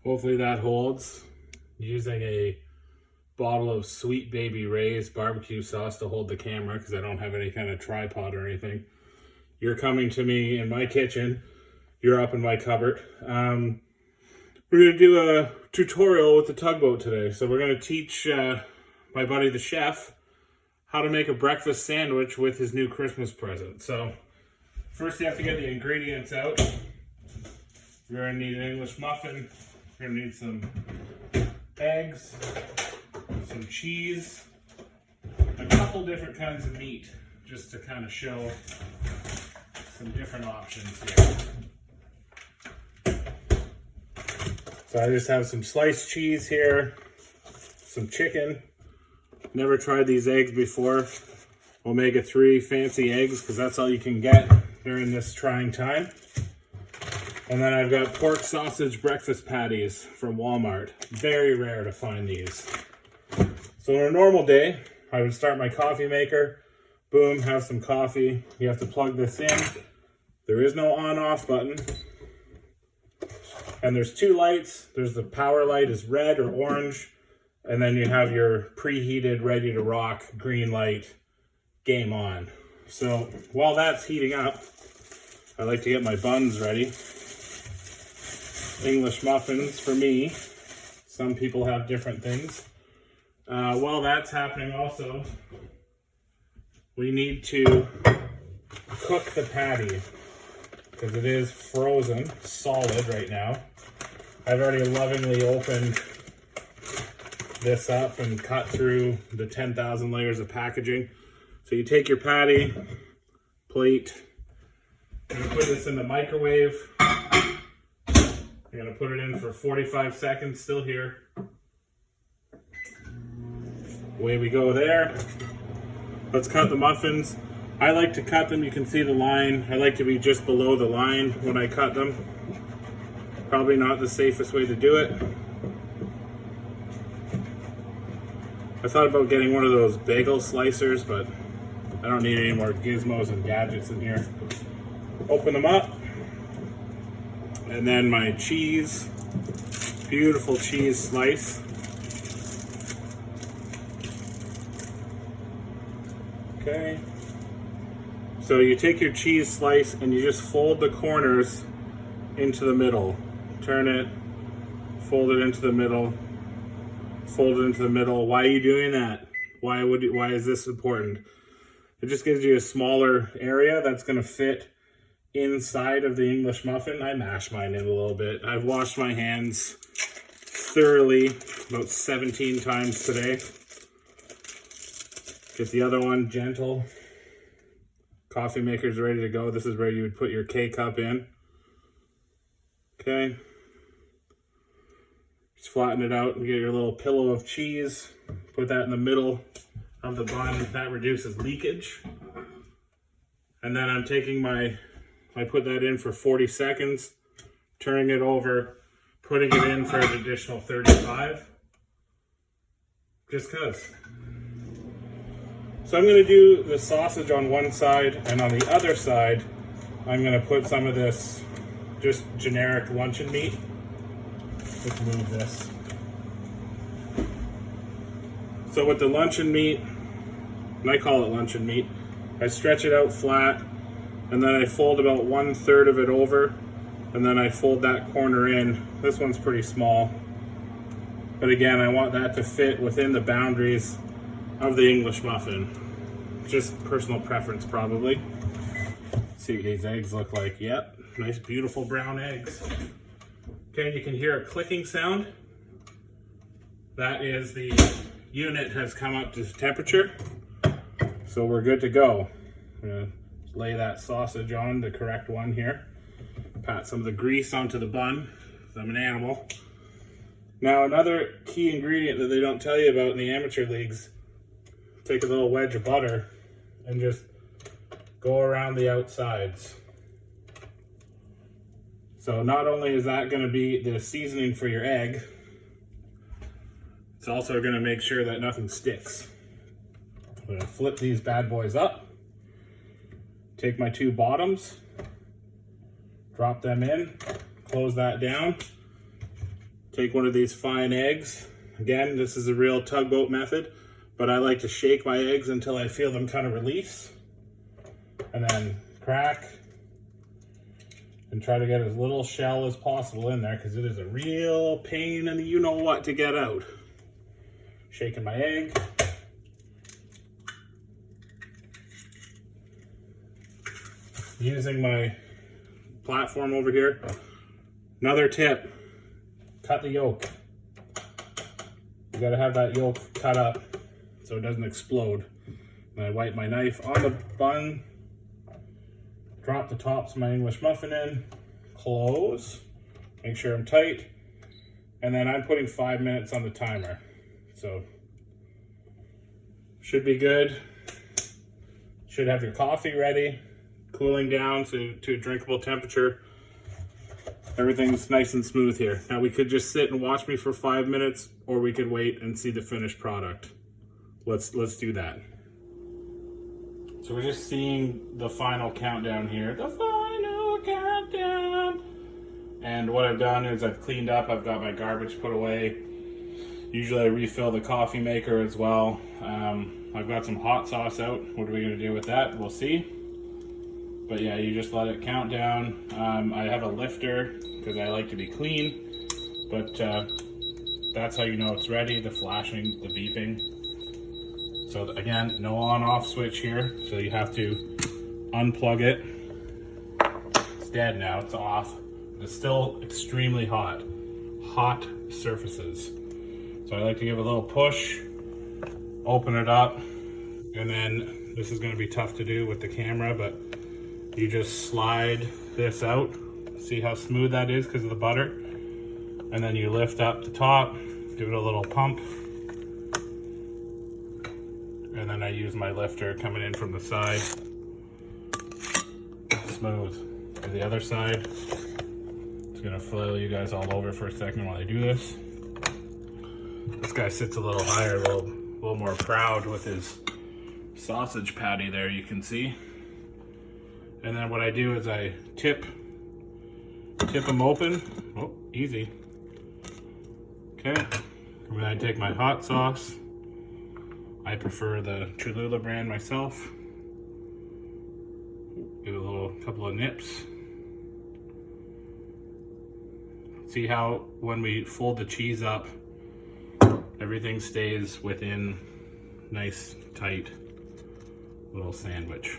Hopefully that holds. Using a bottle of Sweet Baby Ray's barbecue sauce to hold the camera because I don't have any kind of tripod or anything. You're coming to me in my kitchen. You're up in my cupboard. We're going to do a tutorial with the Tugboat today. So we're going to teach my buddy the chef how to make a breakfast sandwich with his new Christmas present. So first you have to get the ingredients out. You're going to need an English muffin. You're going to need some eggs, some cheese, a couple different kinds of meat, just to kind of show some different options here. So I just have some sliced cheese here, some chicken. Never tried these eggs before. Omega-3 fancy eggs, because that's all you can get during this trying time. And then I've got pork sausage breakfast patties from Walmart. Very rare to find these. So on a normal day, I would start my coffee maker. Boom, have some coffee. You have to plug this in. There is no on-off button. And there's two lights. There's the power light is red or orange. And then you have your preheated, ready to rock green light, game on. So while that's heating up, I like to get my buns ready. English muffins for me. Some people have different things. While that's happening also, we need to cook the patty because it is frozen solid right now. I've already lovingly opened this up and cut through the 10,000 layers of packaging. So you take your patty, plate, you're gonna put this in the microwave. You're gonna put it in for 45 seconds, still here. Away we go there. Let's cut the muffins. I like to cut them, you can see the line. I like to be just below the line when I cut them. Probably not the safest way to do it. I thought about getting one of those bagel slicers, but I don't need any more gizmos and gadgets in here. Open them up. And then my cheese, beautiful cheese slice. Okay. So you take your cheese slice and you just fold the corners into the middle. Turn it, fold it into the middle, fold it into the middle. Why are you doing that? Why is this important? It just gives you a smaller area that's going to fit inside of the English muffin. I mash mine in a little bit. I've washed my hands thoroughly about 17 times today. Get the other one gentle. Coffee maker's ready to go. This is where you would put your K-cup in. Okay. Just flatten it out and get your little pillow of cheese. Put that in the middle of the bun. That reduces leakage. And then I'm taking I put that in for 40 seconds, turning it over, putting it in for an additional 35. Just cause. So I'm gonna do the sausage on one side, and on the other side, I'm gonna put some of this just generic luncheon meat. Let's move this. So with the luncheon meat, and I call it luncheon meat, I stretch it out flat, and then I fold about 1/3 of it over, and then I fold that corner in. This one's pretty small, but again, I want that to fit within the boundaries of the English muffin. Just personal preference, probably. Let's see what these eggs look like. Yep, nice, beautiful brown eggs. Okay, you can hear a clicking sound. That is the unit has come up to temperature, so we're good to go. I'm gonna lay that sausage on, the correct one here. Pat some of the grease onto the bun, because I'm an animal. Now another key ingredient that they don't tell you about in the amateur leagues, take a little wedge of butter and just go around the outsides. So not only is that going to be the seasoning for your egg, it's also going to make sure that nothing sticks. I'm going to flip these bad boys up, take my two bottoms, drop them in, close that down, take one of these fine eggs. Again, this is a real tugboat method, but I like to shake my eggs until I feel them kind of release, and then crack, and try to get as little shell as possible in there, because it is a real pain in the you-know-what to get out. Shaking my egg. Using my platform over here. Another tip, cut the yolk. You gotta have that yolk cut up so it doesn't explode. And I wipe my knife on the bun, drop the tops of my English muffin in, close, make sure I'm tight, and then I'm putting 5 minutes on the timer. So, should be good. Should have your coffee ready, cooling down to a drinkable temperature. Everything's nice and smooth here. Now we could just sit and watch me for 5 minutes, or we could wait and see the finished product. Let's do that. So we're just seeing the final countdown here. The final countdown. And what I've done is I've cleaned up. I've got my garbage put away. Usually I refill the coffee maker as well. I've got some hot sauce out. What are we gonna do with that? We'll see. But yeah, you just let it count down. I have a lifter because I like to be clean, but that's how you know it's ready, the flashing, the beeping. So again, no on-off switch here, so you have to unplug it. It's dead now, it's off. It's still extremely hot. Hot surfaces. So I like to give a little push, open it up, and then this is gonna be tough to do with the camera, but you just slide this out. See how smooth that is because of the butter? And then you lift up the top, give it a little pump. And then I use my lifter coming in from the side. Smooth. To the other side. It's gonna flail you guys all over for a second while I do this. This guy sits a little higher, a little more proud with his sausage patty there, you can see. And then what I do is I tip them open. Oh, easy. Okay. And then I take my hot sauce. I prefer the Cholula brand myself. Give it a couple of nips. See how when we fold the cheese up, everything stays within nice, tight little sandwich.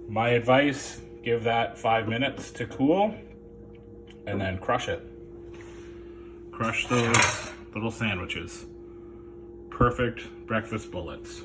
My advice, give that 5 minutes to cool and then crush it. Crush those little sandwiches. Perfect breakfast bullets.